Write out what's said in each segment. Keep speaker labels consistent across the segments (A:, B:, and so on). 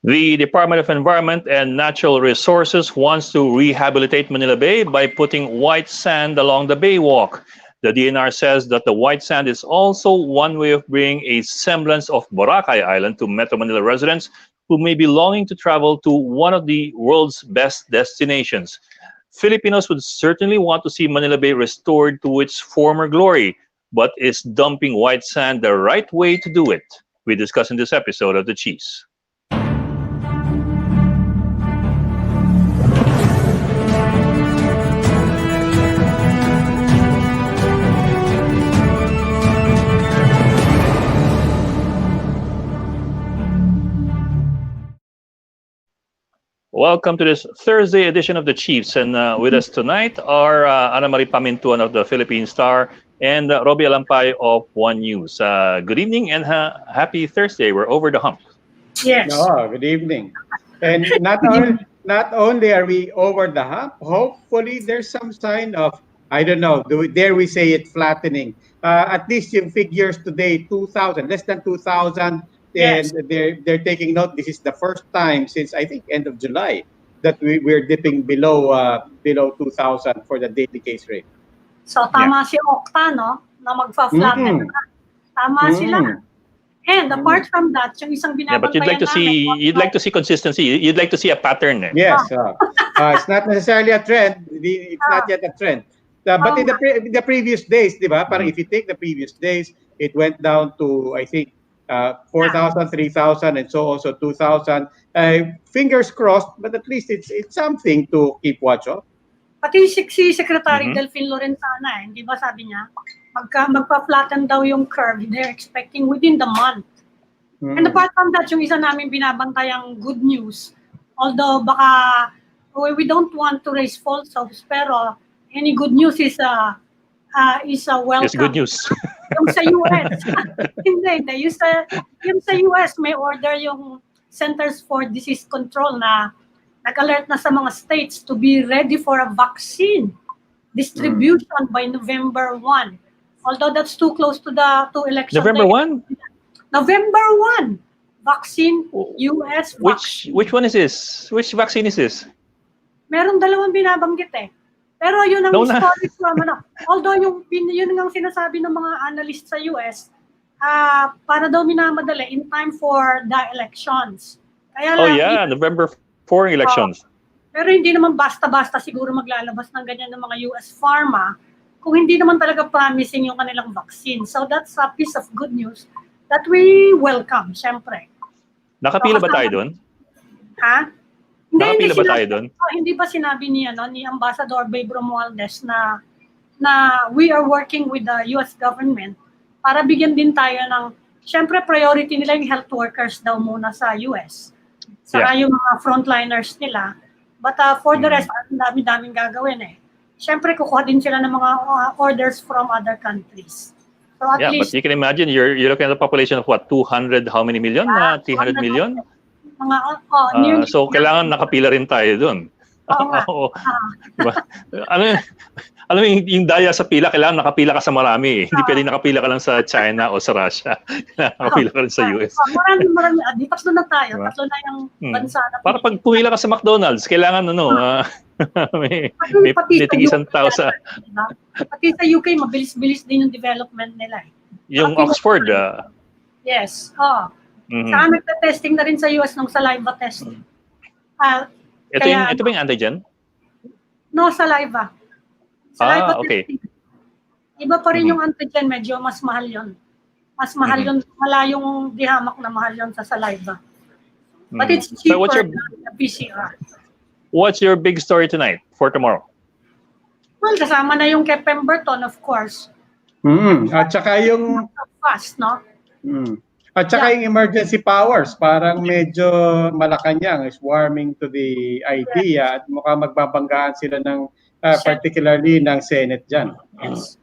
A: The Department of Environment and Natural Resources wants to rehabilitate Manila Bay by putting white sand along the baywalk. The DNR says that the white sand is also one way of bringing a semblance of Boracay Island to Metro Manila residents who may be longing to travel to one of the world's best destinations. Filipinos would certainly want to see Manila Bay restored to its former glory, but is dumping white sand the right way to do it? We discuss in this episode of The Cheese. Welcome to this Thursday edition of The Chiefs. And with us tonight are Ana Marie Pamintuan of the Philippine Star and Robbie Alampay of One News. Good evening and happy Thursday. We're over the hump.
B: Yes.
C: Oh, good evening. And not only are we over the hump, hopefully there's some sign of, I don't know, dare we say it, flattening. At least yung figures today, 2,000, less than 2,000.
B: Yes.
C: And they're taking note. This is the first time since I think end of July that we're dipping below 2,000 for the daily case rate.
B: So tama si Okta, no? Na magfa-flatten na. Tama sila. And apart from that, yung isang binabantayan
A: but you'd like to see consistency. You'd like to see a pattern.
C: Yes. It's not necessarily a trend. It's not yet a trend. But in the previous days, di ba? Parang if you take the previous days, it went down to, I think, 4,000, 3,000, and so also 2,000. Fingers crossed, but at least it's something to keep watch of.
B: Pati si Secretary Delphine Lorenzana, hindi ba sabi niya, magpa-flatten daw yung curve. They're expecting within the month. And apart from that, yung isa namin binabantayang good news, although baka we don't want to raise false hopes, pero any good news is welcome.
A: It's good news.
B: Yung sa US. hindi. Yung sa US, may order yung Centers for Disease Control na nag-alert na sa mga states to be ready for a vaccine distribution by November 1. Although that's too close to the election.
A: November 1?
B: November 1. Vaccine, US vaccine.
A: Which one is this? Which vaccine is this?
B: Meron dalawang binabanggit eh. Pero yun ang historic naman. Although yun ang sinasabi ng mga analysts sa US, para daw minamadali in time for the elections. Kaya
A: November 4 elections.
B: Pero hindi naman basta-basta siguro maglalabas ng ganyan ng mga US pharma kung hindi naman talaga promising yung kanilang vaccine. So that's a piece of good news that we welcome, syempre.
A: Nakapila ba tayo doon?
B: Ha?
A: Nakapila ba tayo doon?
B: Hindi ba sinabi ni Ambassador Bay Romualdez na we are working with the US government para bigyan din tayo ng, syempre priority nila yung health workers daw muna sa US. Saka yung mga frontliners nila. But for the rest, ang dami-daming gagawin eh. Syempre kukuha din sila ng mga orders from other countries. So at least,
A: but you can imagine you're looking at a population of what, 200, how many million? 300 million? So kailangan nakapila rin tayo doon. Diba? Alam mo yung daya sa pila, kailangan nakapila ka sa marami. Hindi pwedeng nakapila ka lang sa China o sa Russia. Kailangan nakapila ka rin sa US.
B: Marami. Tatlo na tayo. Diba? Tatlo na yung bansa na.
A: Para pag pumila ka sa McDonald's, kailangan may isang tao sa...
B: Pati sa UK, mabilis-bilis din yung development nila.
A: Yung Oxford.
B: Yes. Saka nagta-testing na rin sa US ng saliva testing.
A: Ito ba yung antigen?
B: No, saliva. Saliva
A: okay.
B: testing. Iba pa rin yung antigen, medyo mas mahal yun. Mas mahal yun, wala yung dihamak na mahal yun sa saliva. But it's cheaper than the PCR.
A: What's your big story tonight for tomorrow?
B: Well, kasama na yung kay Pemberton, of course.
C: At saka yung...
B: Fast, no?
C: At saka yung emergency powers, parang medyo Malacanang is warming to the idea at mukhang magbabanggaan sila ng particularly ng Senate dyan.
B: Yes.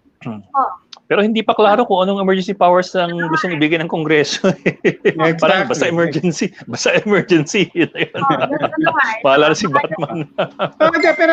A: Pero hindi pa klaro kung anong emergency powers ang gustong ibigay ng Kongreso.
C: Exactly.
A: Parang basta emergency. Yun. Paalala si Batman.
C: Pero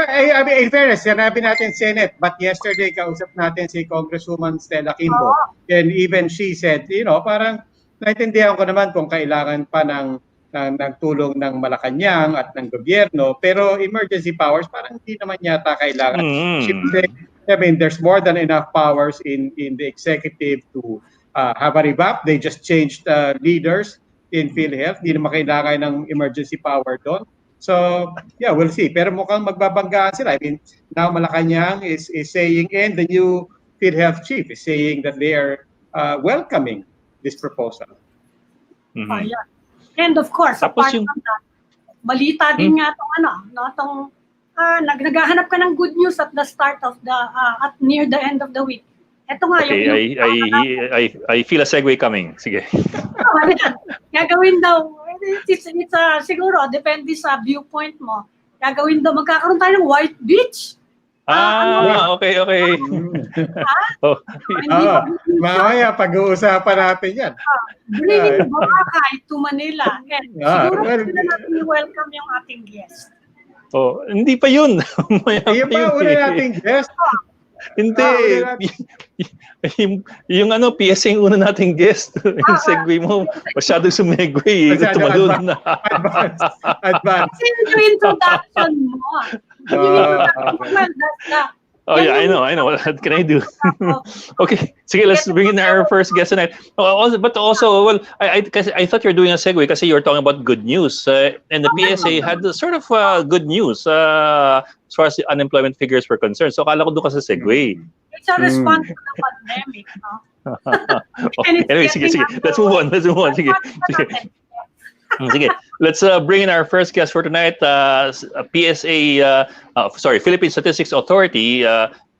C: in fairness, sinabi natin Senate, but yesterday kausap natin si Congresswoman Stella Kimbo. And even she said, parang naintindihan ko naman kung kailangan pa ng ng tulong ng Malacanang at ng gobyerno, pero emergency powers parang hindi naman yata kailangan. Siyempre, I mean, there's more than enough powers in the executive to have a revamp. They just changed leaders in PhilHealth. Hindi naman kailangan ng emergency power doon. So, yeah, we'll see. Pero mukhang magbabanggaan sila. I mean, now Malacanang is saying, and the new PhilHealth chief is saying that they are welcoming this proposal.
B: Yeah. And of course, apart from that, balita din nga itong naghahanap ka ng good news at the start of the, at near the end of the week. Ito nga
A: okay, I feel a segue coming. Sige.
B: Gagawin daw, it's siguro, depende sa viewpoint mo. Gagawin daw, magkakaroon tayo ng white beach.
A: Okay.
C: Mamaya, pag-uusapan natin yan.
B: Bringing Boracay to Manila. And siguro sila natin i-welcome yung ating guest.
A: Hindi pa yun.
C: Yung pa una nating guest.
A: Hindi. Yung PSA yung una nating guest. Yung segue mo, masyadong sumegway. Tumalun na.
C: Advance.
B: Yung introduction mo.
A: Yeah, I know. What can I do? Okay, sige, let's bring in our first guest tonight. But also, well, I thought you were doing a segue kasi you were talking about good news. And the PSA had sort of good news as far as the unemployment figures were concerned. So, akala ko doon kasi segue.
B: It's a response to the pandemic, no?
A: Anyway, sige. Let's move on. Sige. Sige. Let's bring in our first guest for tonight, Philippine Statistics Authority,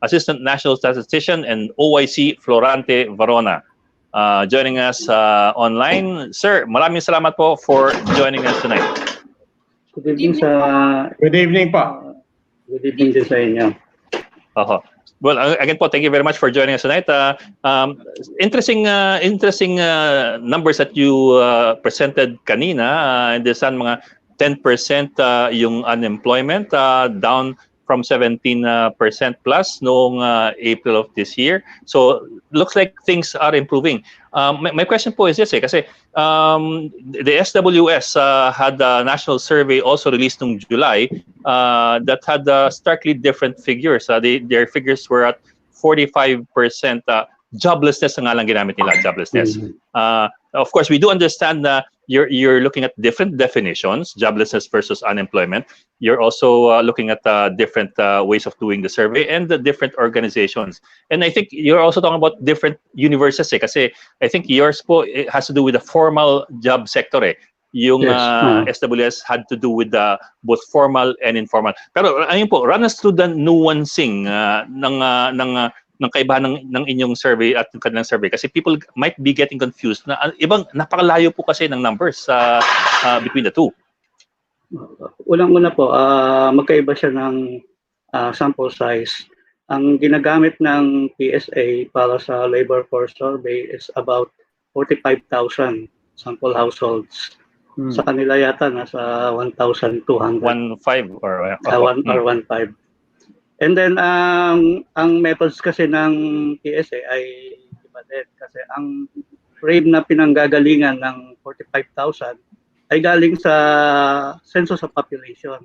A: Assistant National Statistician and OIC Florante Varona. Joining us online. Sir, maraming salamat po for joining us tonight.
D: Good evening
C: Good evening po.
D: Good evening din sa inyo.
A: Well, again po, thank you very much for joining us tonight. Interesting numbers that you presented kanina. Desan mga 10% yung unemployment, down from 17% plus noong April of this year. So, looks like things are improving. My question po is this, kasi the SWS had a national survey also released in July that had starkly different figures. Their figures were at 45% joblessness ang nga lang ginamit nila, joblessness. Of course, we do understand na you're looking at different definitions, joblessness versus unemployment. You're also looking at different ways of doing the survey and the different organizations. And I think you're also talking about different universes kasi I think yours po has to do with the formal job sector Yung SWS had to do with both formal and informal. Pero ayun po, run us through the nuancing ng kaibahan ng inyong survey at ng kanilang survey kasi people might be getting confused na ibang napakalayo po kasi ng numbers between the two.
D: Unang-una po, magkaiba siya ng sample size. Ang ginagamit ng PSA para sa labor force survey is about 45,000 sample households. Sa kanila yata nasa 1,200.
A: 1.5 or
D: 1.5. And then ang methods kasi ng PSA ay iba din kasi ang frame na pinanggagalingan ng 45,000 ay galing sa Census of Population.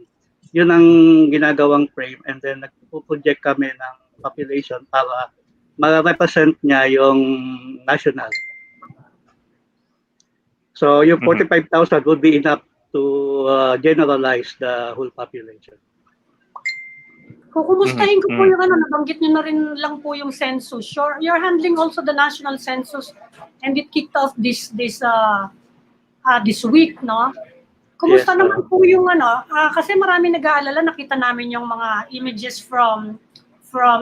D: Yun ang ginagawang frame and then nagpo-project kami ng population para ma-represent niya yung national. So yung 45,000 would be enough to generalize the whole population.
B: Kukumustahin ko po yung nabanggit nyo na rin lang po yung census. You're handling also the national census and it kicked off this week, no? Kumusta naman po yung kasi marami nag-aalala, nakita namin yung mga images from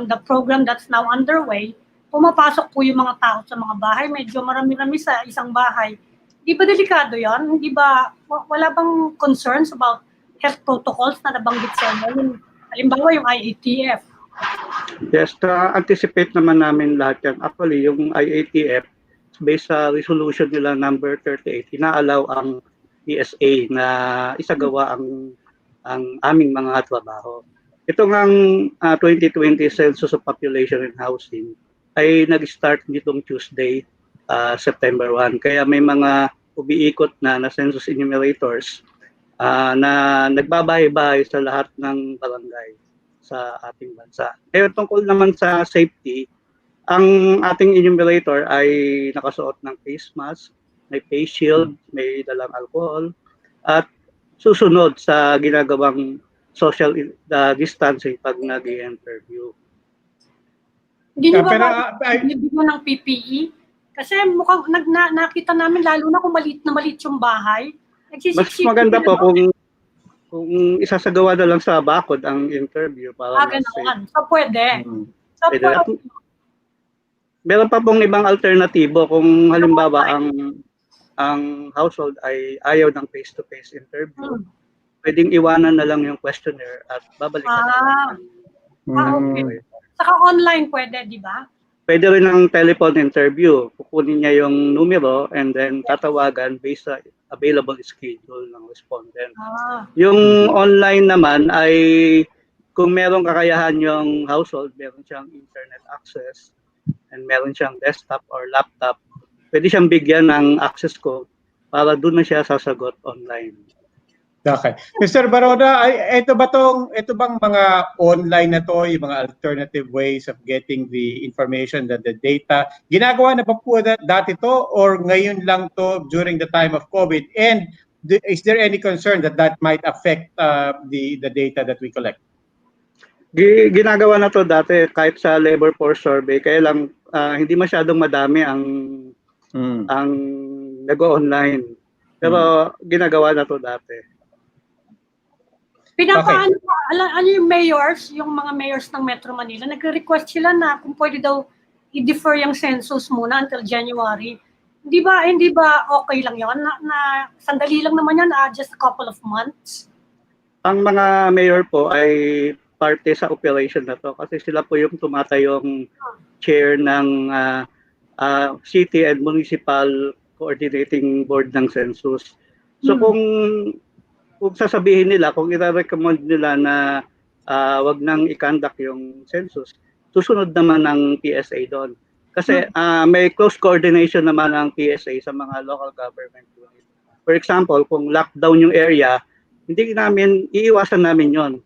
B: the program that's now underway. Pumapasok po yung mga tao sa mga bahay, medyo marami-rami sa isang bahay. Di ba delikado yan? Di ba, wala bang concerns about health protocols na nabanggit sa inyo? Halimbawa yung IATF.
D: Yes, anticipate naman namin lahat yan. Actually, yung IATF, based sa resolution nila number 38, inaalaw ang PSA na isagawa ang aming mga trabaho. Ito ngang 2020 Census of Population and Housing ay nag-start nitong Tuesday, September 1. Kaya may mga umiikot na census enumerators na nagbabahay-bahay sa lahat ng barangay sa ating bansa. Ngayon, tungkol naman sa safety, ang ating enumerator ay nakasuot ng face mask, may face shield, may dalang alcohol, at susunod sa ginagawang social distancing pag nag-i-interview.
B: Ginawa mo ng PPE? Kasi mukhang nakita namin, lalo na kung maliit na maliit yung bahay.
D: Mas maganda po kung isasagawa na lang sa bakod ang interview para mas safe.
B: So pwede.
D: Pwede. Meron pa pong ibang alternatibo kung halimbawa ang household ay ayaw ng face-to-face interview. Pwedeng iwanan na lang yung questionnaire at babalikan na lang.
B: Okay. Saka online pwede, di ba?
D: Pwede rin ang telephone interview. Kukunin niya yung numero and then tatawagan based sa available schedule ng respondent. Yung online naman ay kung merong kakayahan yung household, meron siyang internet access and meron siyang desktop or laptop, pwede siyang bigyan ng access code para doon na siya sasagot online.
C: Okay. Mr. Varona, ito bang mga online na to, yung mga alternative ways of getting the information, the data, ginagawa na pa po dati to or ngayon lang to during the time of COVID? And is there any concern that might affect the data that we collect?
D: Ginagawa na to dati kahit sa labor force survey, kaya lang hindi masyadong madami ang nag-online. Pero ginagawa na to dati.
B: Ano yung mayors, yung mga mayors ng Metro Manila, nagre-request sila na kung pwede daw i-defer yung census muna until January. Hindi ba okay lang yun? Na sandali lang naman yan, just a couple of months?
D: Ang mga mayor po ay parte sa operation na to kasi sila po yung tumatayong chair ng City and Municipal Coordinating Board ng Census. So kung sasabihin nila, kung i-recommend nila na wag nang i-conduct yung census, susunod naman ng PSA doon. Kasi may close coordination naman ng PSA sa mga local government unit. For example, kung lockdown yung area, iiwasan namin yon.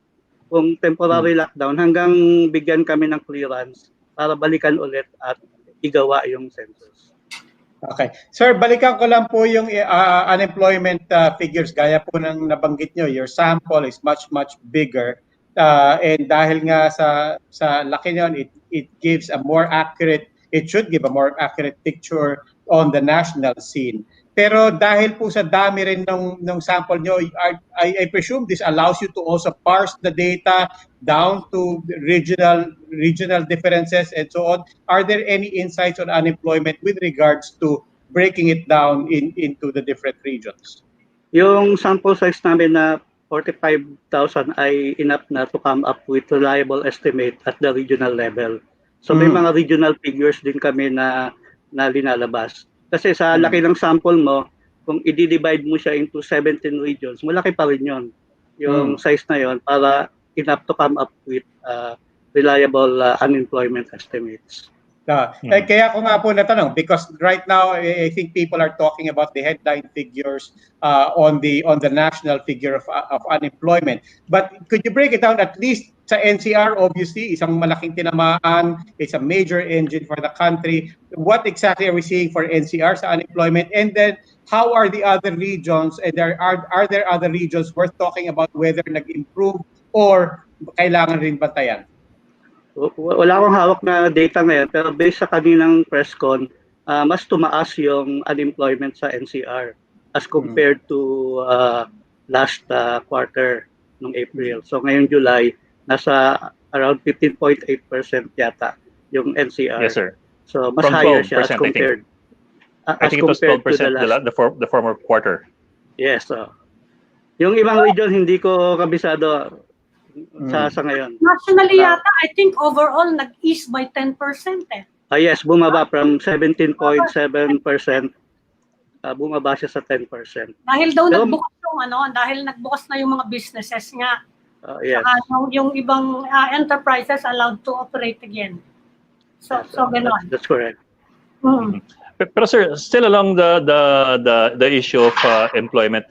D: Kung temporary lockdown, hanggang bigyan kami ng clearance para balikan ulit at igawa yung census.
C: Okay. Sir, balikan ko lang po yung unemployment figures. Gaya po ng nabanggit nyo, your sample is much, much bigger. And dahil nga sa laki nyon, it gives a more accurate, it should give a more accurate picture on the national scene. Pero dahil po sa dami rin ng sample nyo, I presume this allows you to also parse the data down to regional differences and so on. Are there any insights on unemployment with regards to breaking it down into the different regions?
D: Yung sample size namin na 45,000 ay enough na to come up with reliable estimate at the regional level. So may mga regional figures din kami na linalabas. Kasi sa laki ng sample mo, kung i-divide mo siya into 17 regions, malaki pa rin yun. Yung size na yon para enough to come up with reliable unemployment estimates.
C: Kaya ko nga po natanong because right now I think people are talking about the headline figures on the national figure of unemployment. But could you break it down at least sa NCR? Obviously, isang malaking tinamaan, it's a major engine for the country. What exactly are we seeing for NCR sa unemployment? And then how are the other regions? And are there other regions worth talking about whether nag-improve or kailangan rin bantayan?
D: Wala akong hawak na data ngayon, pero based sa kaninang press con, mas tumaas yung unemployment sa NCR as compared to last quarter ng April. So ngayong July, nasa around 15.8% yata yung NCR.
A: Yes, sir.
D: So mas
A: From
D: higher siya as
A: 12%,
D: compared.
A: I think it was 12% the former quarter.
D: Yes. Yung ibang region, hindi ko kabisado sa ngayon.
B: Nationally yata, I think overall nag-ease by 10% eh.
D: Yes, bumaba from 17.7%. Bumaba siya sa 10%.
B: Dahil daw nagbukas yung dahil nagbukas na yung mga businesses nga.
D: Yes.
B: Yung ibang enterprises allowed to operate again. So gano'n.
D: That's correct.
A: Pero sir, still along the issue of employment,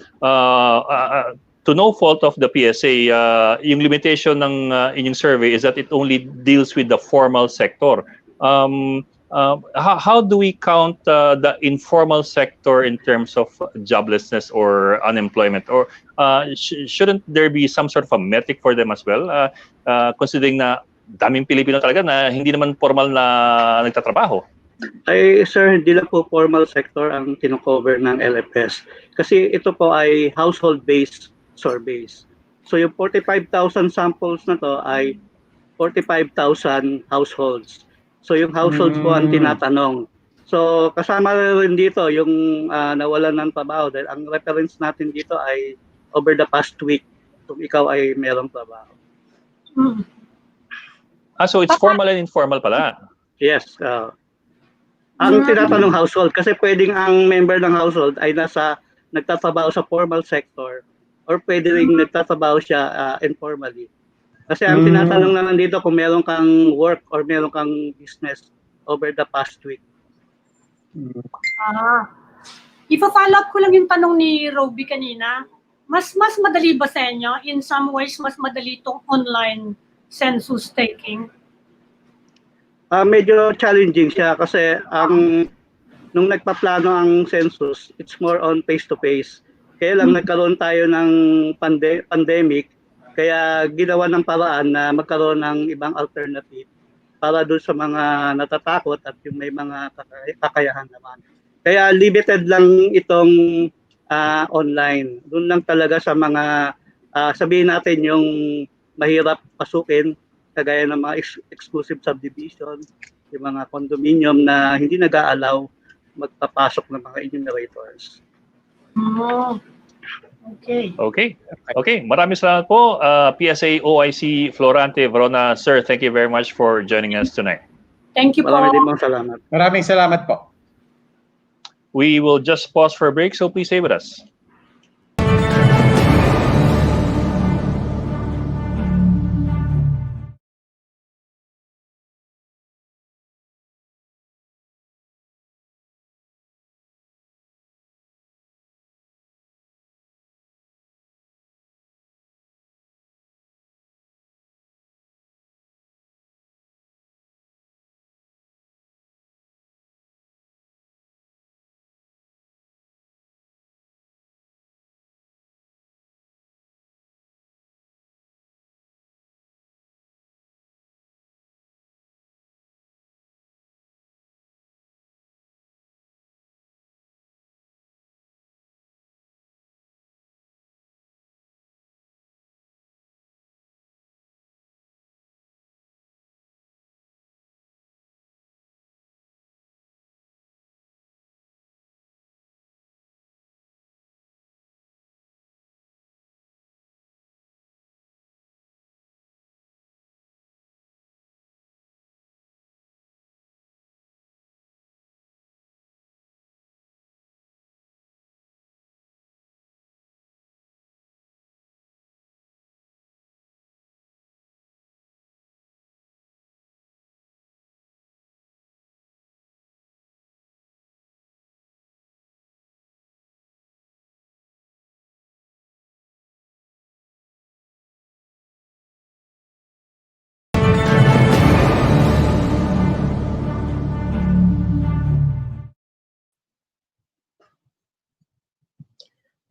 A: to no fault of the PSA, yung limitation ng inyong survey is that it only deals with the formal sector. How do we count the informal sector in terms of joblessness or unemployment? Or shouldn't there be some sort of a metric for them as well? Considering na daming Pilipino talaga na hindi naman formal na nagtatrabaho.
D: Ay, sir, hindi lang po formal sector ang kino-cover ng LFS. Kasi ito po ay household-based surveys. So yung 45,000 samples na to ay 45,000 households. So yung households po ang tinatanong. So kasama rin dito yung nawalan ng trabaho dahil ang reference natin dito ay over the past week kung ikaw ay merong trabaho.
A: So it's formal and informal pala.
D: Yes. Ang tinatanong household kasi pwedeng ang member ng household ay nagtatrabaho sa formal sector or pwede rin nagtatrabaho siya informally. Kasi ang tinatanong naman dito kung meron kang work or meron kang business over the past week.
B: Ipa-follow up ko lang yung tanong ni Roby kanina. Mas madali ba sa inyo? In some ways, mas madali itong online census taking?
D: Medyo challenging siya kasi nung nagpaplano ang census, it's more on face-to-face. Kaya lang nagkaroon tayo ng pandemic, kaya ginawa ng paraan na magkaroon ng ibang alternative para doon sa mga natatakot at yung may mga kakayahan naman. Kaya limited lang itong online. Doon lang talaga sa mga, sabihin natin yung mahirap pasukin, kagaya ng mga exclusive subdivision, yung mga condominium na hindi nag-aalaw magpapasok ng mga enumerators.
A: Okay. Maraming salamat po, PSA OIC Florante Varona. Sir, thank you very much for joining us tonight.
B: Thank you po.
C: Maraming salamat po.
A: We will just pause for a break, so please stay with us.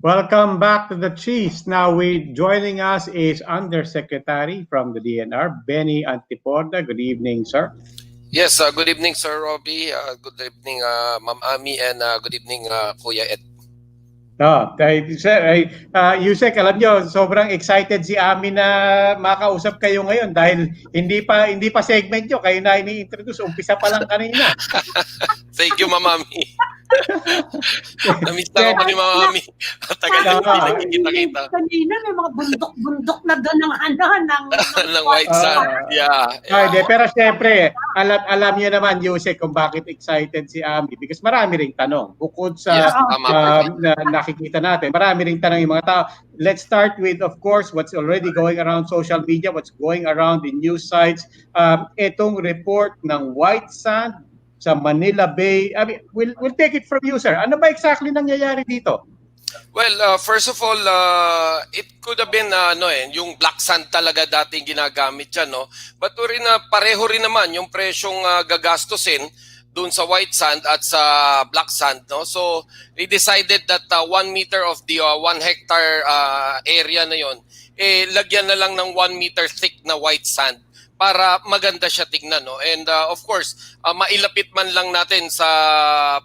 C: Welcome back to the Chiefs. Now joining us is Undersecretary from the DENR, Benny Antiporda. Good evening, sir.
E: Yes, good evening, Sir Robbie. Good evening, Ma'am Ami, and good evening, Kuya Ed.
C: Sir, Usec, alam nyo, sobrang excited si Ami na makausap kayo ngayon dahil hindi pa segment nyo, kayo na ini-introduce, umpisa pa lang kanina.
E: Thank you, Ma'am Ami. Namiss na ako ni Ma'am Ami. Tagal na hindi kita-kita.
B: Kanina may mga bundok-bundok na doon ng
E: white sand.
C: Pero syempre, alam niyo naman, Usec, kung bakit excited si Ami because marami ring tanong. Bukod sa nakikita natin, marami ring tanong yung mga tao. Let's start with, of course, what's already going around social media, what's going around in news sites. Itong report ng white sand sa Manila Bay. I mean, we'll take it from you, sir. Ano ba exactly nangyayari dito?
E: Well, first of all, it could have been yung black sand talaga dating ginagamit dyan, no? But pareho rin naman yung presyong gagastusin dun sa white sand at sa black sand, no? So they decided that 1 meter of the 1 hectare area na yon, lagyan na lang ng 1 meter thick na white sand para maganda siya tingnan, no? And of course, mailapit man lang natin sa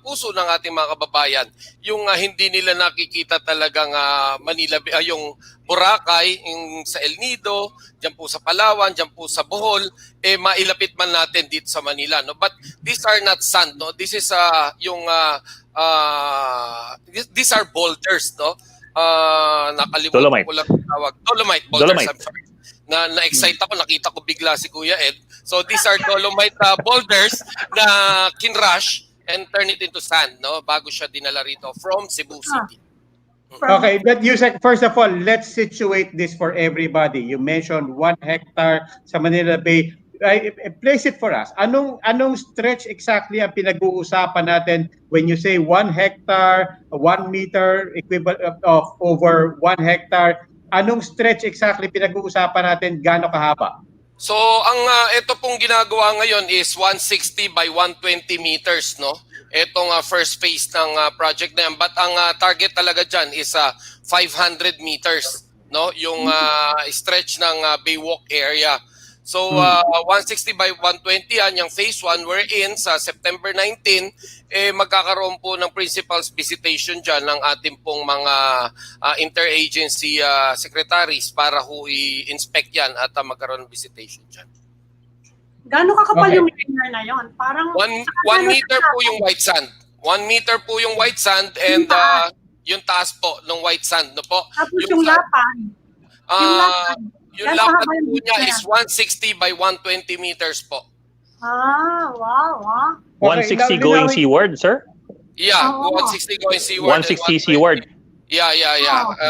E: puso ng ating mga kababayan yung hindi nila nakikita talagang Manila, yung Boracay, yung sa El Nido, diyan po sa Palawan, diyan po sa Bohol, mailapit man natin dito sa Manila, no? But these are not sand, no? This is these are boulders, no? Nakalimutan ko lang tawag. Dolomite boulders, I'm sorry. Na-excite ako, nakita ko bigla si Kuya Ed. So these are dolomite boulders na kinrush and turn it into sand, no? Bago siya dinala rito from Cebu City.
C: Okay, but Usec, first of all, let's situate this for everybody. You mentioned 1 hectare sa Manila Bay. Place it for us. Anong stretch exactly ang pinag-uusapan natin when you say 1 hectare, 1 meter equivalent of over 1 hectare? Anong stretch exactly pinag-uusapan natin, gaano kahaba?
E: So ito pong ginagawa ngayon is 160 by 120 meters, no? Itong first phase ng project na yan. But ang target talaga dyan is 500 meters, no? Yung stretch ng Baywalk area. So 160 by 120 yan, yung phase 1, wherein sa September 19, magkakaroon po ng principal's visitation dyan ng ating pong mga interagency secretaries para ho i-inspect yan at magkaroon ng visitation dyan.
B: Gano'ng kakapal yung layer na yon? Parang
E: 1 meter po yung white sand. 1 meter po yung white sand and yung taas po ng white sand, no po?
B: Tapos yung lapad.
E: Yung lapad po niya is 160 by 120 meters po.
B: Wow.
A: 160 going seaward, sir?
E: Yeah, 160 going seaward.
A: 160 seaward.
E: Yeah.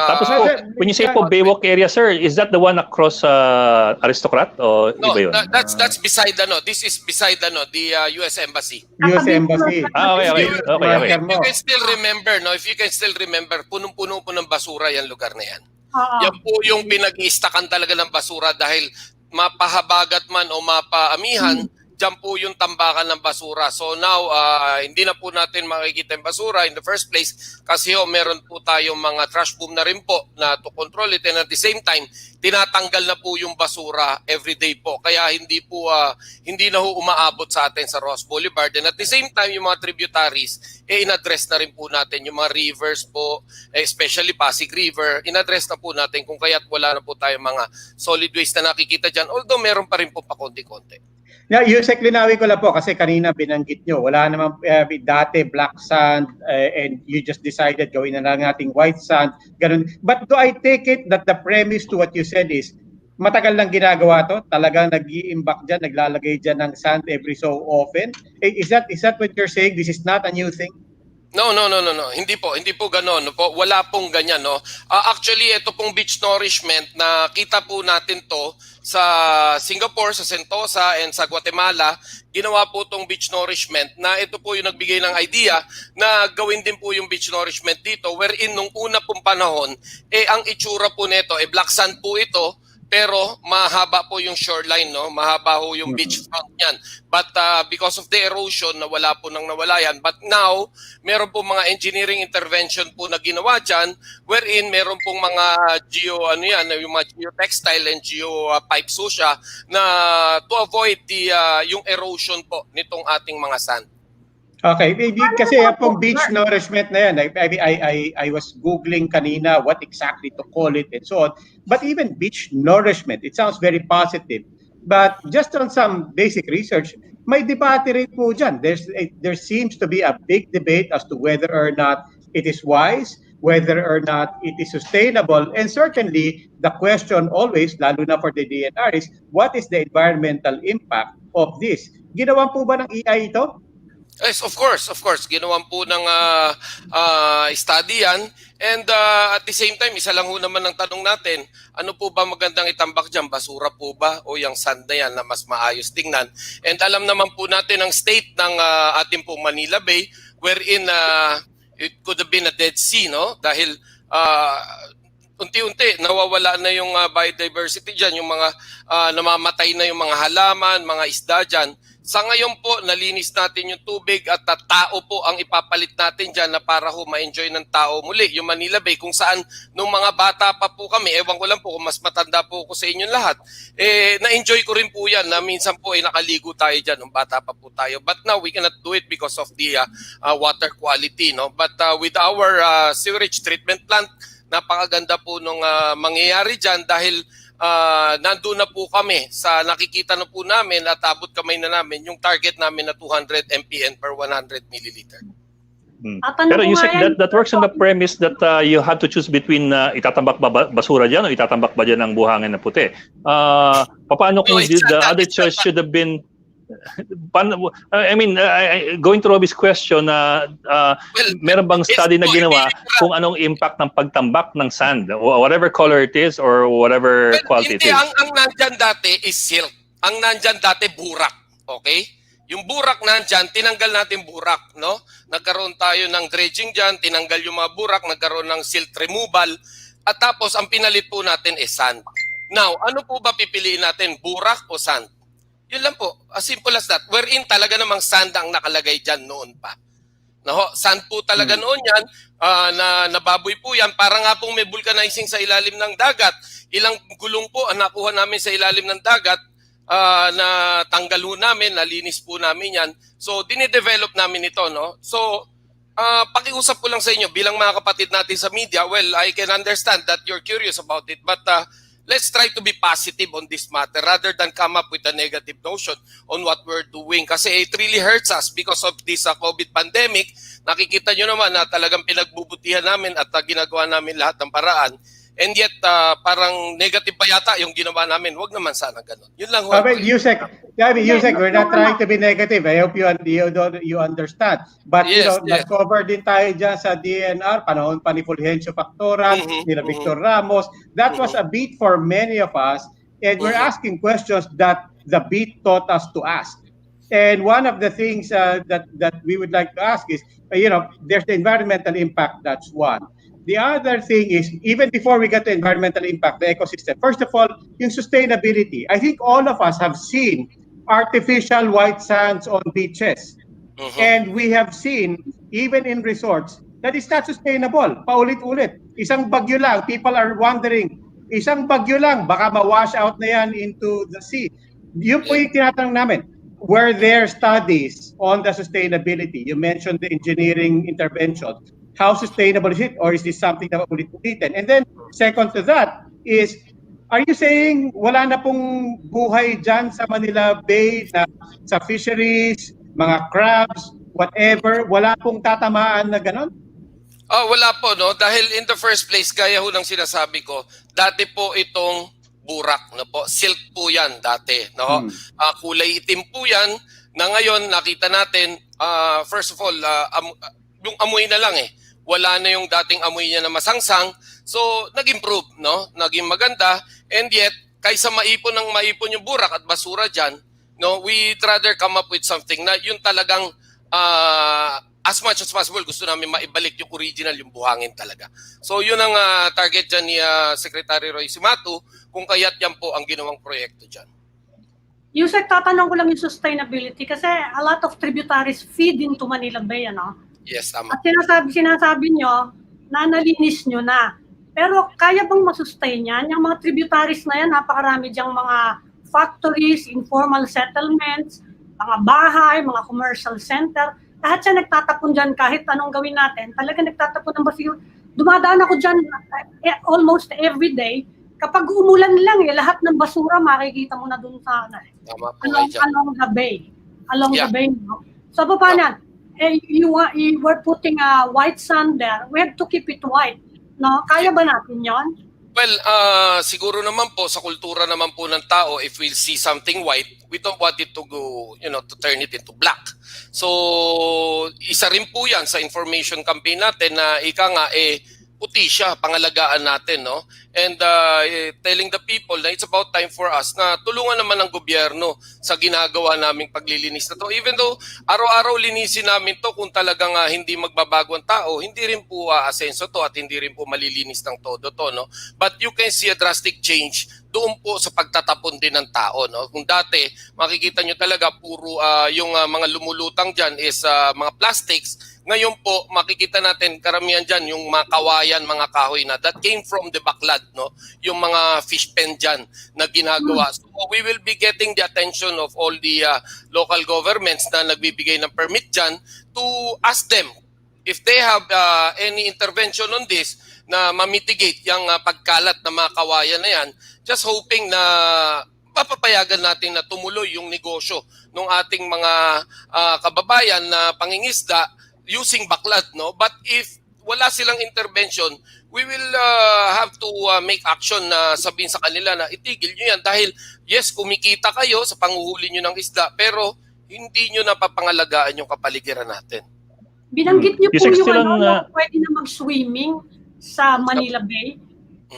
A: Tapos po, when you say po Baywalk area, sir, is that the one across Aristocrat o
E: no,
A: iba yun?
E: that's beside this is beside the US Embassy.
C: US Embassy.
A: Okay.
E: You can still remember, no? If you can still remember, punong-puno po ng basura yan lugar na yan. Yan po yung pinag-iistakan talaga ng basura dahil mapahabagat man o mapaamihan, dyan po yung tambakan ng basura. So now, hindi na po natin makikita yung basura in the first place kasi meron po tayong mga trash boom na rin po na to control it, and at the same time, tinatanggal na po yung basura everyday po. Kaya hindi na umaabot sa atin sa Ross Boulevard. And at the same time, yung mga tributaries, in-address na rin po natin yung mga rivers po, especially Pasig River, in-address na po natin kung kaya't wala na po tayong mga solid waste na nakikita dyan. Although meron pa rin po pa konti-konti.
C: Usec, linawin ko lang po kasi kanina binanggit nyo, wala naman dati black sand and you just decided gawin na lang nating white sand. Ganun. But do I take it that the premise to what you said is matagal lang ginagawa to? Talagang nag-i-imbak dyan, naglalagay dyan ng sand every so often? Is that what you're saying? This is not a new thing?
E: No. Hindi po gano'n. No po. Wala pong ganyan, no. Actually, ito pong beach nourishment na kita po natin to sa Singapore, sa Sentosa, and sa Guatemala. Ginawa po itong beach nourishment na ito po yung nagbigay ng idea na gawin din po yung beach nourishment dito, wherein nung una pong panahon, ang itsura po nito, black sand po ito, pero mahaba po yung shoreline, no? Mahaba po yung beachfront niyan. But because of the erosion, nawala po nang nawala yan. But now, meron po mga engineering intervention po na ginawa dyan, wherein meron pong mga yung mga geotextile and geopipe susya na to avoid yung erosion po nitong ating mga sand.
C: Okay, kasi pong beach nourishment na yan, I was Googling kanina what exactly to call it and so on. But even beach nourishment, it sounds very positive. But just on some basic research, may debate rin po dyan. There seems to be a big debate as to whether or not it is wise, whether or not it is sustainable. And certainly, the question always, lalo na for the DENR, is what is the environmental impact of this? Ginawa po ba ng EI ito?
E: Yes, of course, of course. Ginawan po ng study yan. And at the same time, isa lang ho naman ang tanong natin, ano po ba magandang itambak dyan? Basura po ba o yung sand na yan na mas maayos tingnan? And alam naman po natin ang state ng ating pong Manila Bay wherein it could have been a Dead Sea, no? Dahil unti-unti nawawala na yung biodiversity dyan, yung mga namamatay na yung mga halaman, mga isda dyan. Sa ngayon po, nalinis natin yung tubig at tao po ang ipapalit natin dyan na para ho ma-enjoy ng tao muli. Yung Manila Bay, kung saan nung mga bata pa po kami, ewan ko lang po kung mas matanda po ko sa inyong lahat, na-enjoy ko rin po yan na minsan po nakaligo tayo dyan nung bata pa po tayo. But now, we cannot do it because of the water quality. No? But with our sewage treatment plant, napakaganda po nung mangyayari dyan dahil nandun na po kami sa nakikita na po namin at abot kamay na namin yung target namin na 200 mpn per 100 milliliter.
A: Pero Usec, that works on the premise that you have to choose between itatambak ba basura dyan o itatambak ba dyan ang buhangin na puti. Paano kung the other choice should have been I mean, going to Robbie's question, meron bang study na ginawa kung anong impact ng pagtambak ng sand, whatever color it is or whatever quality it is?
E: Ang nandyan dati is silt. Ang nandyan dati burak. Okay? Yung burak nandyan, tinanggal natin burak. No? Nagkaroon tayo ng dredging dyan, tinanggal yung mga burak, nagkaroon ng silt removal. At tapos, ang pinalit po natin is sand. Now, ano po ba pipiliin natin? Burak o sand? Yun lang po. As simple as that. Wherein talaga namang sand ang nakalagay dyan noon pa. No, sand po talaga noon yan. Na nababoy po yan. Para nga pong may vulcanizing sa ilalim ng dagat. Ilang gulong po ang nakuha namin sa ilalim ng dagat na tanggal ho namin, nalinis po namin yan. So, dinidevelop namin ito. No? So, pakiusap ko lang sa inyo bilang mga kapatid natin sa media, well, I can understand that you're curious about it. But let's try to be positive on this matter rather than come up with a negative notion on what we're doing. Kasi it really hurts us because of this COVID pandemic. Nakikita nyo naman na talagang pinagbubutihan namin at ginagawa namin lahat ng paraan. And yet, parang negative pa yata yung ginawa namin. Wag naman sana ganun. Yun lang.
C: Usec, we're not trying to be negative. I hope you understand. But nag-cover din tayo dyan sa DENR, panahon pa ni Fulgencio Factoral, ni Victor Ramos. That was a beat for many of us. And we're asking questions that the beat taught us to ask. And one of the things that we would like to ask is, there's the environmental impact. That's one. The other thing is, even before we get to environmental impact, the ecosystem, first of all, yung sustainability. I think all of us have seen artificial white sands on beaches. And we have seen, even in resorts, that is not sustainable. Paulit-ulit. Isang bagyo lang, people are wondering, isang bagyo lang, baka ma-wash out na yan into the sea. Yun po yung tinatanong namin. Were there studies on the sustainability? You mentioned the engineering intervention. How sustainable is it, or is this something that ulit-ulitin? And then, second to that is, are you saying wala na pong buhay dyan sa Manila Bay, na sa fisheries, mga crabs, whatever, wala pong tatamaan na ganon?
E: Wala po, no? Dahil in the first place, gaya ho ng sinasabi ko, dati po itong burak, no po? Silt po yan dati, no? Kulay itim po yan, na ngayon nakita natin, first of all, yung amoy na lang wala na yung dating amoy niya na masangsang. So, nag-improve, no? Naging maganda. And yet, kaysa maipon yung burak at basura dyan, no, we'd rather come up with something na yun talagang as much as possible gusto namin maibalik yung original, yung buhangin talaga. So, yun ang target dyan ni Secretary Roy Simatu, kung kaya't yan po ang ginawang proyekto dyan.
B: Usec, tatanong ko lang yung sustainability kasi a lot of tributaries feed into Manila Bay, ano?
E: Yes, tama.
B: At sinasabi nyo na nalinis nyo na. Pero kaya bang masustain yan? Yung mga tributaries na yan, napakarami diyang mga factories, informal settlements, mga bahay, mga commercial center. Lahat siya nagtatapon dyan kahit anong gawin natin. Talaga nagtatapon ng basura. Dumadaan ako dyan almost every day. Kapag umulan lang, lahat ng basura makikita mo na dun sa along the bay. Along the bay. No? So, paano? You were putting a white sand there. We have to keep it white. No? Kaya ba natin yon?
E: Well, siguro naman po sa kultura naman po ng tao, if we see something white, we don't want it to go, to turn it into black. So, isa rin po 'yan sa information campaign natin na ika nga puti siya, pangalagaan natin, no? And telling the people na it's about time for us na tulungan naman ng gobyerno sa ginagawa naming paglilinis na to. Even though araw-araw linisin namin to, kung talagang hindi magbabago ang tao, hindi rin po asenso to at hindi rin po malilinis ng todo to, no? But you can see a drastic change doon po sa pagtatapon din ng tao, no? Kung dati makikita nyo talaga puro yung mga lumulutang dyan is mga plastics. Ngayon po, makikita natin karamihan dyan yung mga kawayan, mga kahoy na that came from the backlot, no? Yung mga fish pen dyan na ginagawa. So we will be getting the attention of all the local governments na nagbibigay ng permit dyan to ask them if they have any intervention on this na mamitigate yung pagkalat ng mga kawayan na yan, just hoping na papapayagan natin na tumuloy yung negosyo ng ating mga kababayan na pangingisda using baklad, no? But if wala silang intervention, we will have to make action na sabihin sa kanila na itigil nyo yan dahil yes, kumikita kayo sa panguhuli nyo ng isda pero hindi nyo napapangalagaan yung kapaligiran natin.
B: Binanggit nyo po
A: Yusek,
B: yung na pwede na mag-swimming sa Manila Bay.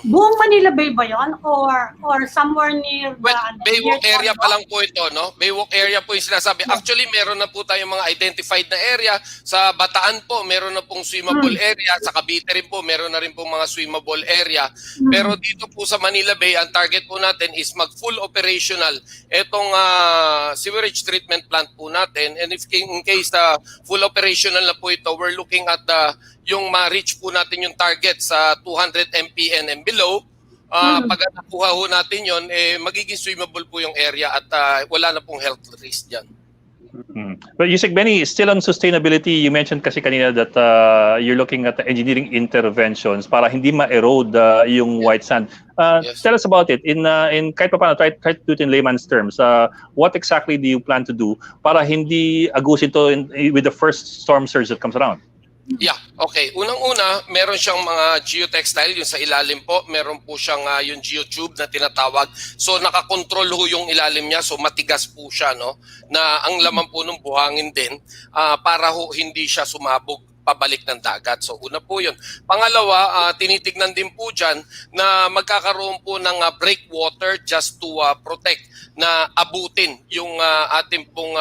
B: Buong Manila Bay ba yun? Or somewhere near the...
E: Well, Baywalk area pa lang po ito, no? Baywalk area po yung sinasabi. Actually, meron na po tayong mga identified na area. Sa Bataan po, meron na pong swimmable area. Sa Cavite rin po, meron na rin pong mga swimmable area. Pero dito po sa Manila Bay, ang target po natin is mag-full operational itong sewerage treatment plant po natin. And if in case full operational na po ito, we're looking at yung ma-reach po natin yung target sa 200 MPN and below. Pag nakuha ho natin yun, magiging swimmable po yung area at wala na pong health risk dyan.
A: But Yusek Benny, still on sustainability, you mentioned kasi kanina that you're looking at the engineering interventions para hindi ma-erode yung white sand.
E: Yes.
A: Tell us about it. In kahit pa paano, try to do it in layman's terms. What exactly do you plan to do para hindi agusin to with the first storm surge that comes around?
E: Yeah, okay. Unang-una, meron siyang mga geotextile, yung sa ilalim po. Meron po siyang yung geotube na tinatawag. So, nakakontrol ho yung ilalim niya. So, matigas po siya, no? Na ang laman po ng buhangin din para ho hindi siya sumabog pabalik ng dagat. So, una po yun. Pangalawa, tinitignan din po dyan na magkakaroon po ng breakwater just to protect na abutin yung ating pong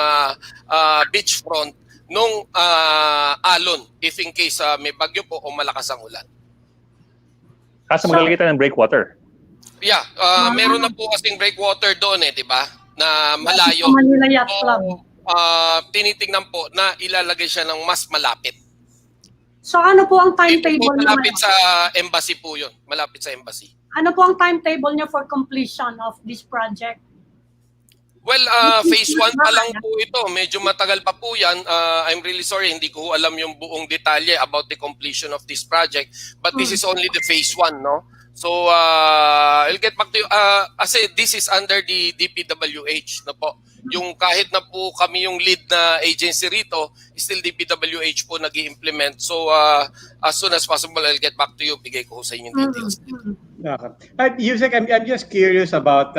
E: beachfront nung alon if in case may bagyo po o malakas ang ulan.
A: Kasi maglalagay tayo ng breakwater.
E: Yeah, meron na po kasing breakwater doon di ba? Na malayo.
B: Manila Yacht Club.
E: Tinitingnan po na ilalagay siya ng mas malapit.
B: So ano po ang timetable niyo?
E: Malapit sa embassy po yun. Malapit sa embassy.
B: Ano po ang timetable niyo for completion of this project?
E: Well, phase 1 pa lang po ito. Medyo matagal pa po yan. I'm really sorry, hindi ko alam yung buong detalye about the completion of this project. But this is only the phase 1, no? So, I'll get back to you. Kasi this is under the DPWH, no po? Yung kahit na po kami yung lead na agency rito, still DPWH po nag-i-implement. So, as soon as possible, I'll get back to you. Bigay ko sa inyo details.
C: Yusek, I'm just curious about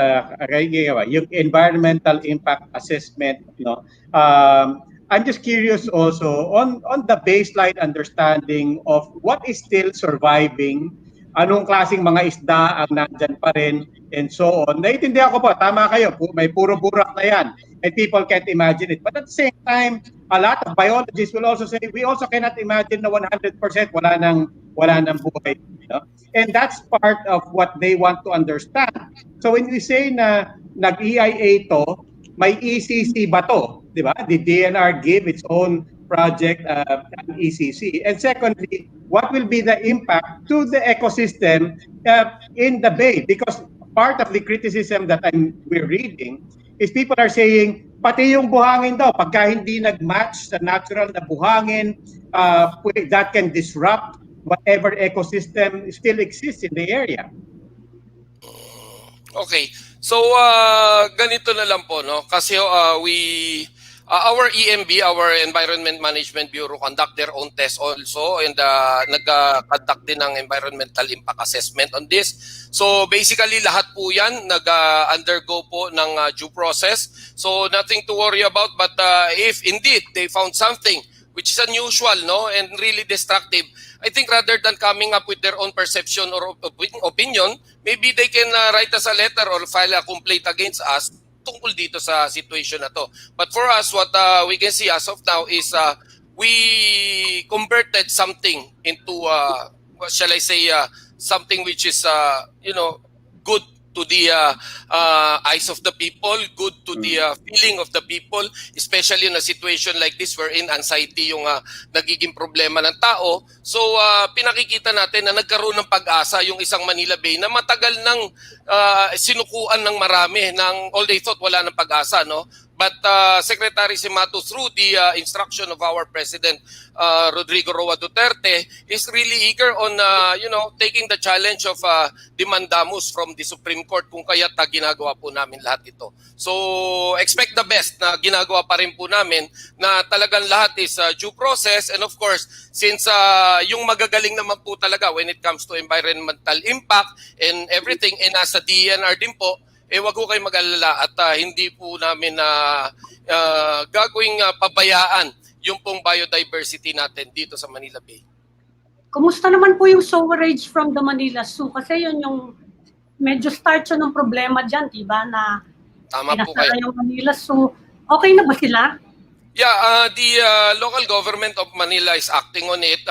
C: yung environmental impact assessment. No? I'm just curious also on the baseline understanding of what is still surviving, anong klaseng mga isda ang nandyan pa rin, and so on. Naiintindihan ko po, tama kayo, may puro burak na yan, and people can't imagine it. But at the same time, a lot of biologists will also say, we also cannot imagine na 100% wala nang buhay. You know? And that's part of what they want to understand. So when we say na nag-EIA to, may ECC ba to? Di ba? The DENR give its own project ECC. And secondly, what will be the impact to the ecosystem in the bay? Because part of the criticism that we're reading is people are saying, pati yung buhangin daw, pagka hindi nag-match sa natural na buhangin, that can disrupt whatever ecosystem still exists in the area. Okay.
E: So, ganito na lang po, no? Kasi Our EMB, our Environment Management Bureau, conduct their own tests also, and nag-conduct din ng environmental impact assessment on this. So basically lahat po yan nag-undergo po ng due process. So nothing to worry about, but if indeed they found something which is unusual, no, and really destructive, I think rather than coming up with their own perception or opinion, maybe they can write us a letter or file a complaint against us tungkol dito sa situation na to. But for us, what we can see as of now is we converted something into, what shall I say, something which is, good to the eyes of the people, good to the feeling of the people, especially in a situation like this wherein anxiety yung nagiging problema ng tao. So pinakikita natin na nagkaroon ng pag-asa yung isang Manila Bay na matagal nang sinukuan ng marami ng all they thought wala ng pag-asa, no? But Secretary Simato, through the instruction of our President Rodrigo Roa Duterte, is really eager on taking the challenge of the mandamus from the Supreme Court, kung kaya't ginagawa po namin lahat ito. So expect the best na ginagawa pa rin po namin, na talagang lahat is due process, and of course since yung magagaling naman po talaga when it comes to environmental impact and everything, and nasa DENR din po, wag ko kayo mag-alala at hindi po namin gagawing pabayaan yung pong biodiversity natin dito sa Manila Bay.
B: Kumusta naman po yung sewerage from the Manila Zoo? Kasi yun yung medyo start siya ng problema dyan, diba? Na
E: tama po kayo.
B: Yung Manila Zoo. Okay na ba sila?
E: Yeah, the local government of Manila is acting on it.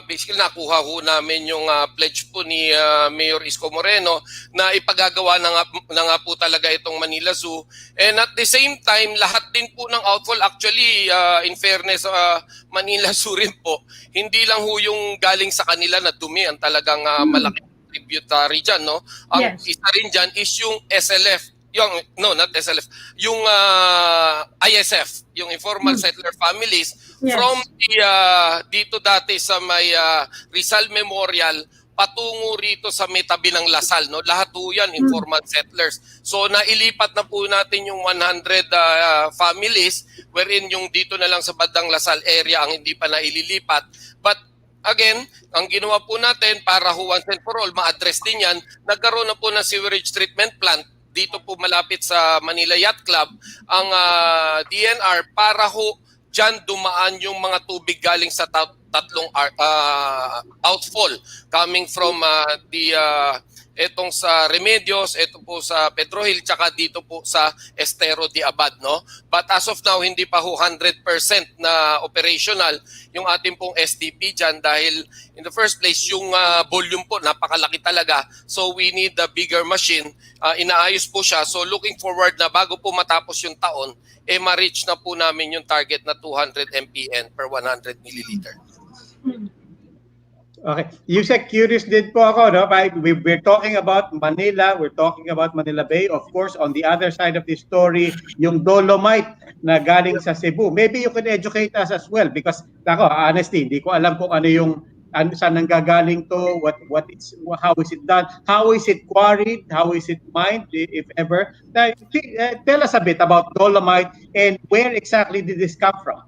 E: Basically, nakuha ho namin yung pledge po ni Mayor Isko Moreno na ipagagawa na nga po talaga itong Manila Zoo. And at the same time, lahat din po ng outfall, actually, in fairness, Manila Zoo rin po, hindi lang ho yung galing sa kanila na dumi ang talagang malaking tributary dyan, no? Ang isa rin dyan is yung SLF. Not SLF, yung ISF, yung informal settler families, from the dito dati sa may Rizal Memorial patungo rito sa may tabi ng Lasal, no? Lahat po yan informal settlers. So nailipat na po natin yung 100 families, wherein yung dito na lang sa bandang Lasal area ang hindi pa naililipat. But again, ang ginawa po natin para once and for all ma-address din yan, nagkaroon na po ng sewerage treatment plant dito po malapit sa Manila Yacht Club, ang DENR, para ho dyan dumaan yung mga tubig galing sa tatlong outfall coming from etong sa Remedios, ito po sa Pedro Hill, tsaka dito po sa Estero de Abad, no? But as of now, hindi pa ho 100% na operational yung ating pong STP dyan, dahil in the first place, yung volume po, napakalaki talaga. So we need a bigger machine. Inaayos po siya. So looking forward na bago po matapos yung taon, ma-reach na po namin yung target na 200 MPN per 100 milliliter.
C: Okay. Usec, curious din po ako, no? We're talking about Manila, we're talking about Manila Bay. Of course, on the other side of the story, yung dolomite na galing sa Cebu. Maybe you can educate us as well, because honestly, hindi ko alam kung ano yung saan nanggagaling to, how is it done, how is it quarried, how is it mined, if ever. Tell us a bit about dolomite and where exactly did this come from?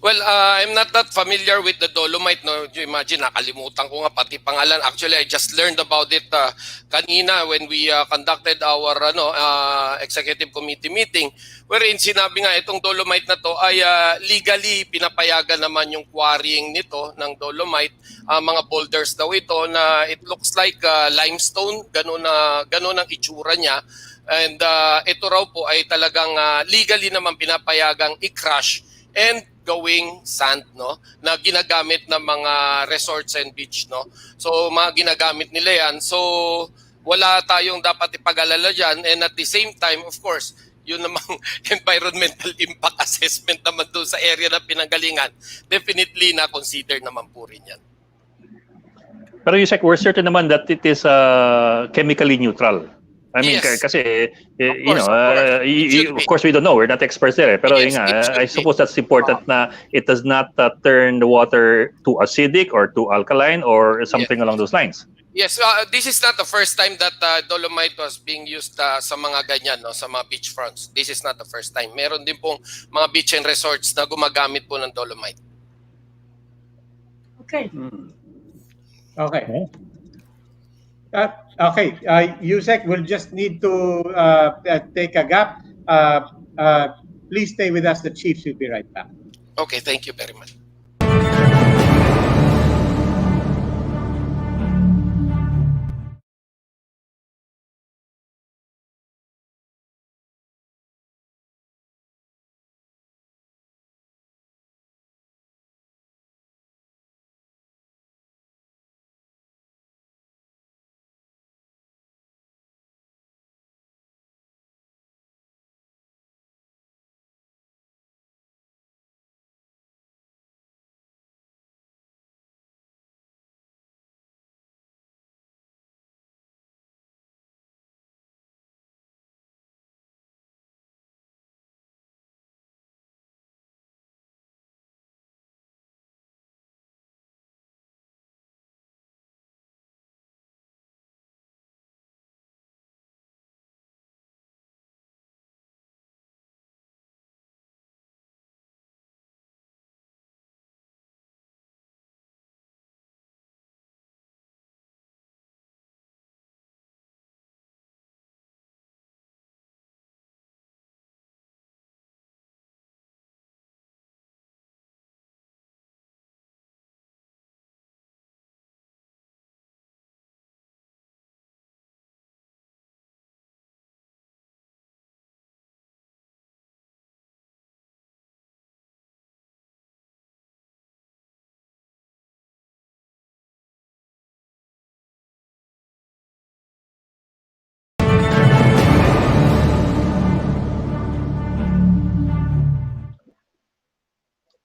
E: Well, I'm not that familiar with the dolomite, no. You imagine, nakalimutan ko nga pati pangalan. Actually, I just learned about it kanina when we conducted our executive committee meeting, wherein sinabi nga itong dolomite na to ay legally pinapayagan naman yung quarrying nito ng dolomite. Mga boulders daw ito na it looks like limestone, ganun ang itsura niya. And ito raw po ay talagang legally naman pinapayagang i-crush and gawing sand, no, na ginagamit ng mga resorts and beach, no. So mga ginagamit nila yan. So wala tayong dapat ipag-alala dyan, and at the same time, of course, yun namang environmental impact assessment naman doon sa area na pinanggalingan, definitely na-consider naman po rin yan.
A: Pero Usec, we're certain naman that it is chemically neutral. I mean,
E: yes.
A: Kasi, of course we don't know, we're not experts there. Pero
E: yes,
A: I suppose that's important na it does not turn the water to acidic or to alkaline or something along those lines.
E: Yes, this is not the first time that dolomite was being used sa mga ganyan, no, sa mga beachfronts. This is not the first time. Meron din pong mga beach and resorts na gumagamit po ng dolomite.
B: Okay.
C: Okay. Okay. Usec will just need to take a gap. Please stay with us. The chiefs will be right back.
E: Okay, thank you very much.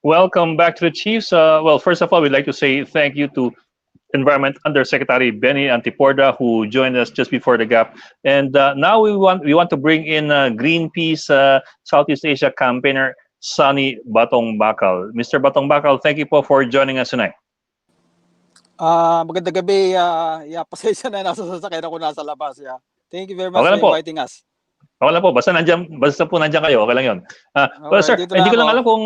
A: Welcome back to the Chiefs. Well, first of all, we'd like to say thank you to Environment Undersecretary Benny Antiporda, who joined us just before the gap. And now we want to bring in Greenpeace Southeast Asia campaigner SONNY BATUNGBACAL. Mr. BATUNGBACAL, thank you po for joining us tonight.
F: Magandang gabi. Pasensya na nasa sasakyan ako nasa labas. Thank you very much
A: Okay lang
F: for
A: po.
F: inviting us.
A: Okay lang po, basta po nandiyan kayo, okay lang 'yon. Well, sir,
F: dito na
A: hindi ko lang
F: ako.
A: alam kung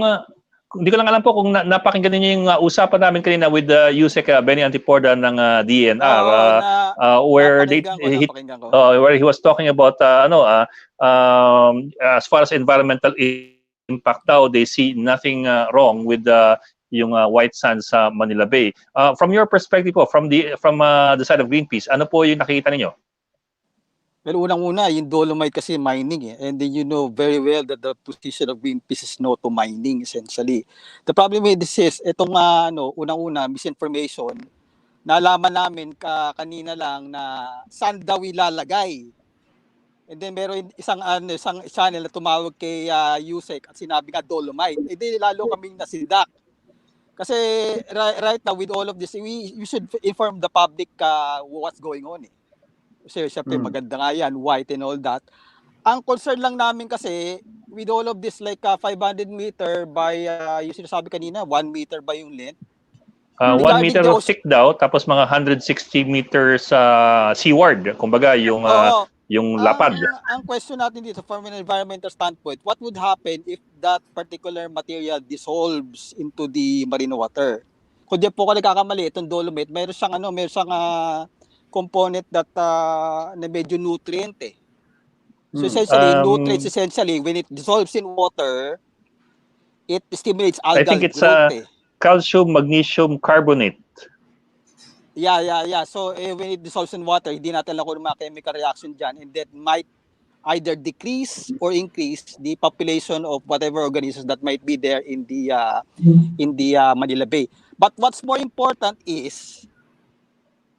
A: kung napakinggan niyo yung usapan namin kanina with Usec Benny Antiporda ng DENR, where
F: napakinggan ko.
A: where he was talking about as far as environmental impact daw, they see nothing wrong with yung white sand sa Manila Bay. From your perspective po, from the side of Greenpeace, ano po yung nakikita ninyo?
F: Well, unang-una, yung dolomite kasi mining and then you know very well that the position of Greenpeace is no to mining essentially. The problem with this is, itong unang-una, misinformation, nalaman namin kanina lang na saan daw ilalagay. And then meron isang channel na tumawag kay Usec at sinabi nga dolomite. E di lalo kaming nasidak. Kasi right now with all of this, we should inform the public what's going on Siyempre, maganda nga yan, white and all that. Ang concern lang namin kasi, with all of this, like 500 meter by, yung sinasabi kanina, 1 meter by yung length.
A: 1 meter of thick daw, tapos mga 160 meters seaward, kumbaga yung lapad.
F: Ang question natin dito, from an environmental standpoint, what would happen if that particular material dissolves into the marine water? Kung di po ko nagkakamali, itong dolomite, meron siyang component that na medyo nutrient So essentially, nutrients essentially, when it dissolves in water, it stimulates algal growth.
A: I think it's calcium, magnesium, carbonate.
F: Yeah. So when it dissolves in water, hindi natin alam kung mga chemical reaction dyan, and that might either decrease or increase the population of whatever organisms that might be there in the Manila Bay. But what's more important is,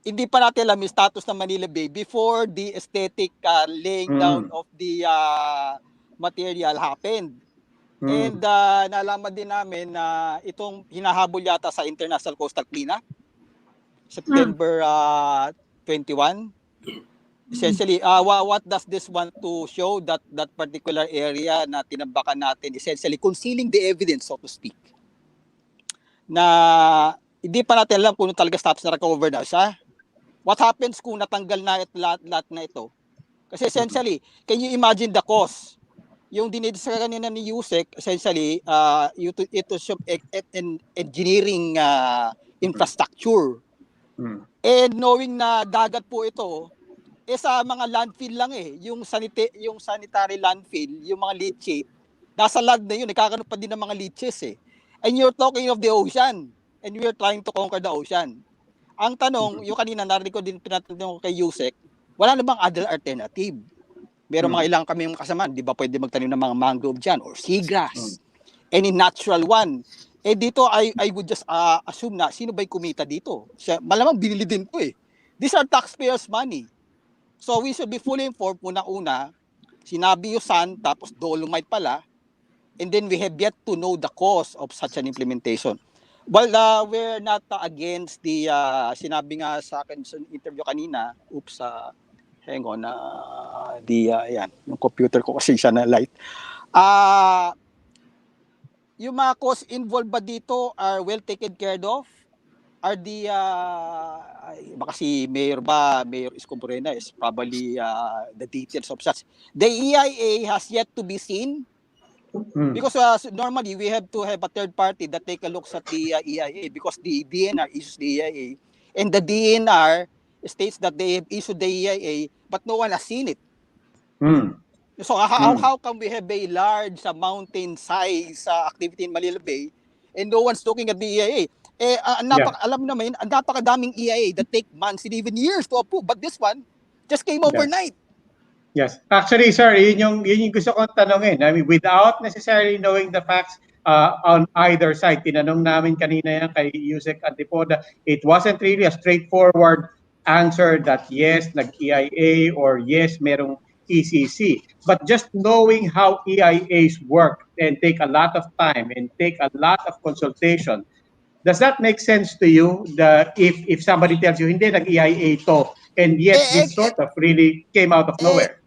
F: hindi pa natin alam yung status ng Manila Bay before the aesthetic laying down of the material happened. And nalaman din namin na itong hinahabol yata sa International Coastal Cleanup, September 21. Essentially, what does this want to show? That particular area na tinambakan natin, essentially concealing the evidence, so to speak, na hindi pa natin alam kung talaga status na recover na siya. What happens kung natanggal na lahat na ito? Kasi essentially, can you imagine the cost? Yung dinidiscuss kanina ni Usec, essentially, ito siya engineering infrastructure. And knowing na dagat po ito, sa mga landfill lang yung sanitary landfill, yung mga leachate, nasa land na yun, nagkakaroon pa din ng mga leaches And you're talking of the ocean, and we're trying to conquer the ocean. Ang tanong, yung kanina narinig ko din tinatanong kay Usec, wala na bang other alternative? Meron mga ilang kami kasama, di ba pwede magtanim ng mga mangrove dyan or seagrass? Any natural one. Dito, I would just assume na sino ba'y kumita dito? Malamang binili din po These are taxpayers' money. So we should be fully informed una-una, sinabi yung sand, tapos dolomite pala, and then we have yet to know the cause of such an implementation. Well, we're not against the, sinabi nga sa akin sa interview kanina, hang on, yan, yung computer ko kasi siya na light. Yung mga costs involved ba dito are well taken care of? Are the, baka si Mayor Escombrena is probably the details of such. The EIA has yet to be seen because normally we have to have a third party that take a look at the EIA because the DENR issues the EIA and the DENR states that they have issued the EIA but no one has seen it. So how come we have a large mountain size activity in Manila Bay and no one's looking at the EIA? Alam naman, ang napakadaming EIA that take months and even years to approve. But this one just came overnight.
C: Yes. Actually, sir, yun yung gusto kong tanongin. I mean, without necessarily knowing the facts on either side, tinanong namin kanina yan kay Usec Antiporda, it wasn't really a straightforward answer that yes, nag-EIA or yes, merong ECC. But just knowing how EIAs work and take a lot of time and take a lot of consultation, does that make sense to you? If somebody tells you hindi nag-EIA to and yet this sort of really came out of nowhere?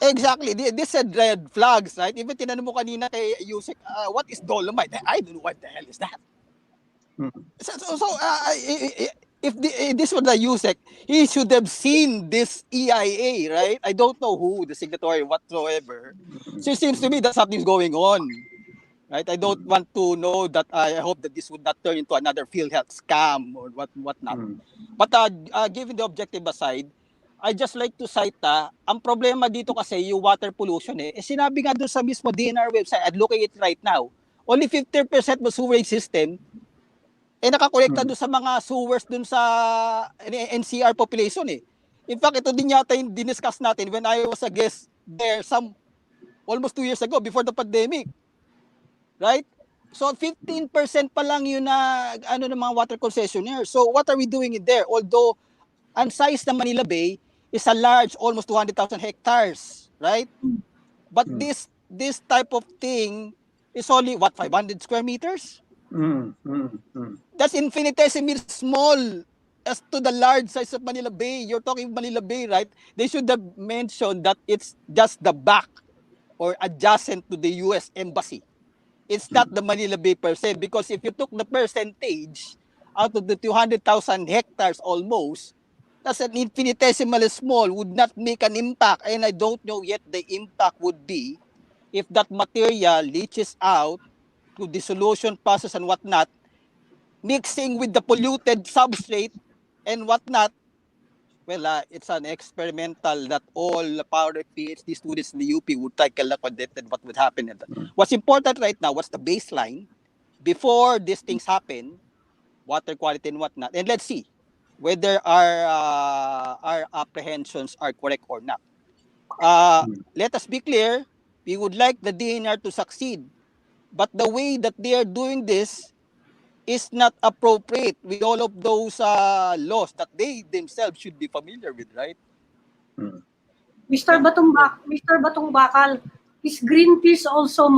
F: Exactly. This said red flags, right? Even tinanong mo kanina kay Usec, what is dolomite? I don't know what the hell is that. If this was the Usec, he should have seen this EIA, right? I don't know who, the signatory whatsoever. So it seems to me that something's going on. Right, I don't want to know that. I hope that this would not turn into another PhilHealth scam or whatnot. But given the objective aside, I just like to cite ang problema dito kasi yung water pollution sinabi nga doon sa mismo DENR website, I'm looking at it right now, only 50% ng sewerage system nakakolekta doon sa mga sewers doon sa NCR population In fact, ito din yata yung diniscuss natin when I was a guest there almost 2 years ago before the pandemic. Right? So 15% pa lang yun na ng mga water concessionaires. So what are we doing in there? Although ang size ng Manila Bay is a large, almost 200,000 hectares, right? But this type of thing is only 500 square meters? That's infinitesimally small as to the large size of Manila Bay. You're talking Manila Bay, right? They should have mentioned that it's just the back or adjacent to the US Embassy. It's not the Manila Bay per se, because if you took the percentage out of the 200,000 hectares almost, that's an infinitesimally small, would not make an impact. And I don't know yet the impact would be if that material leaches out to dissolution process and whatnot, mixing with the polluted substrate and whatnot. Well, it's an experimental that all power PhD students in the UP would try to predict what would happen. What's important right now, what's the baseline before these things happen, water quality and whatnot, and let's see whether our apprehensions are correct or not. Let us be clear, we would like the DENR to succeed, but the way that they are doing this is not appropriate with all of those laws that they themselves should be familiar with, right?
B: Mr. Batungbacal, is Greenpeace also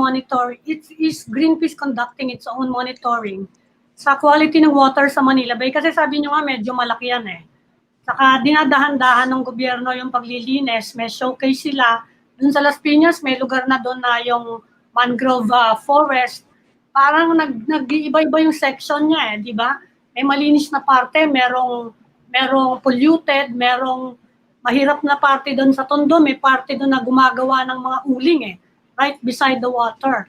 B: is Greenpeace conducting its own monitoring sa quality ng water sa Manila Bay? Kasi sabi nyo nga medyo malaki yan Saka dinadahan-dahan ng gobyerno yung paglilinis, may showcase sila. Dun sa Las Piñas, may lugar na doon na yung mangrove forest. Parang nag-iiba-iba yung section niya di ba? May malinis na parte, merong merong polluted, merong mahirap na parte doon sa Tondo, may parte doon na gumagawa ng mga uling right beside the water.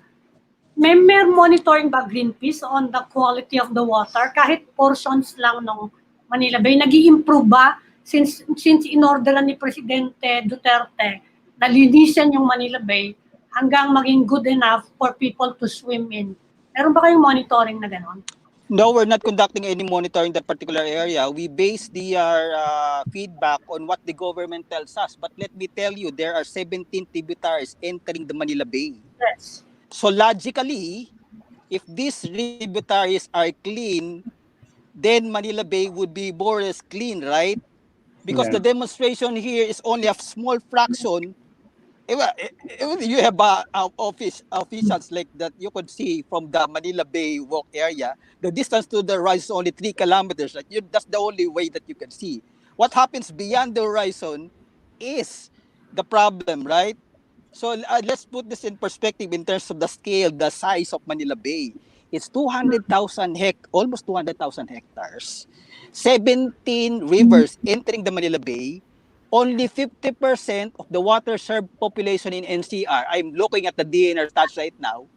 B: May monitoring ba Greenpeace on the quality of the water? Kahit portions lang ng Manila Bay, nag-i-improve ba since inorderan ni Presidente Duterte na linisin yung Manila Bay hanggang maging good enough for people to swim in? Meron ba kayong monitoring na gano'n?
F: No, we're not conducting any monitoring that particular area. We base our feedback on what the government tells us. But let me tell you, there are 17 tributaries entering the Manila Bay.
B: Yes.
F: So logically, if these tributaries are clean, then Manila Bay would be more or less clean, right? Because the demonstration here is only a small fraction. You have officials like that you could see from the Manila Bay walk area. The distance to the horizon is only 3 kilometers. Right? That's the only way that you can see. What happens beyond the horizon is the problem, right? So let's put this in perspective in terms of the scale, the size of Manila Bay. It's 200,000 almost 200,000 hectares. 17 rivers entering the Manila Bay. Only 50% of the water-served population in NCR, I'm looking at the DENR stats right now,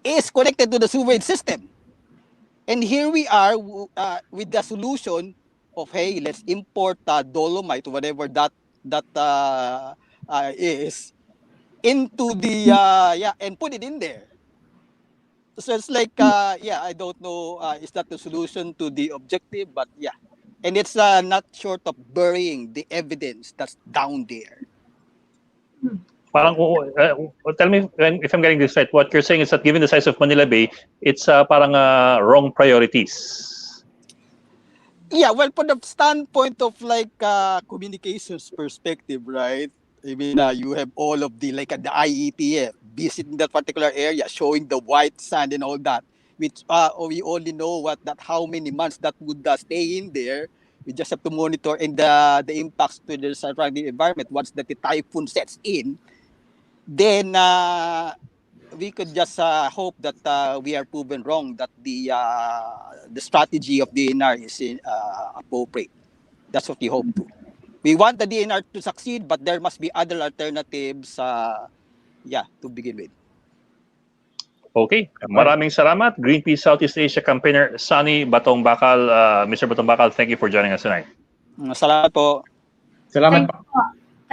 F: is connected to the sewerage system. And here we are with the solution of, hey, let's import dolomite, whatever that is, into the, and put it in there. So it's like, I don't know, is that the solution to the objective? But yeah. And it's not short of burying the evidence that's down there.
A: Parang, tell me if I'm getting this right. What you're saying is that given the size of Manila Bay, it's parang wrong priorities.
F: Yeah, well, from the standpoint of like communications perspective, right? I mean, you have all of the like the IATF visiting that particular area, showing the white sand and all that. Which we only know how many months that would stay in there. We just have to monitor and the impacts to the surrounding environment. Once the typhoon sets in, then we could just hope that we are proven wrong, that the strategy of DENR is appropriate. That's what we hope to. We want the DENR to succeed, but there must be other alternatives to begin with.
A: Okay, maraming salamat. Greenpeace Southeast Asia campaigner SONNY BATUNGBACAL. Mr. BATUNGBACAL, thank you for joining us tonight.
F: Salamat po.
C: Salamat.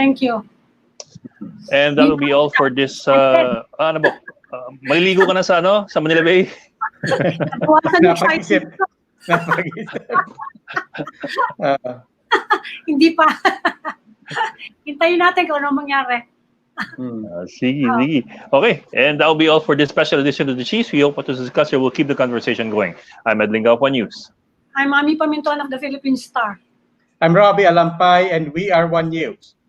B: Thank you.
A: And that will be all for this. Maliligo ka na sa Manila Bay?
C: Napag-isip.
B: Hindi pa. Hintayin natin kung ano mangyari.
A: Sige. Okay, and that will be all for this special edition of The Cheese. We hope to discuss here. We'll keep the conversation going. I'm Ed Linga of One News.
B: I'm Ami Paminton of the Philippine Star.
C: I'm Robbie Alampay, and we are One News.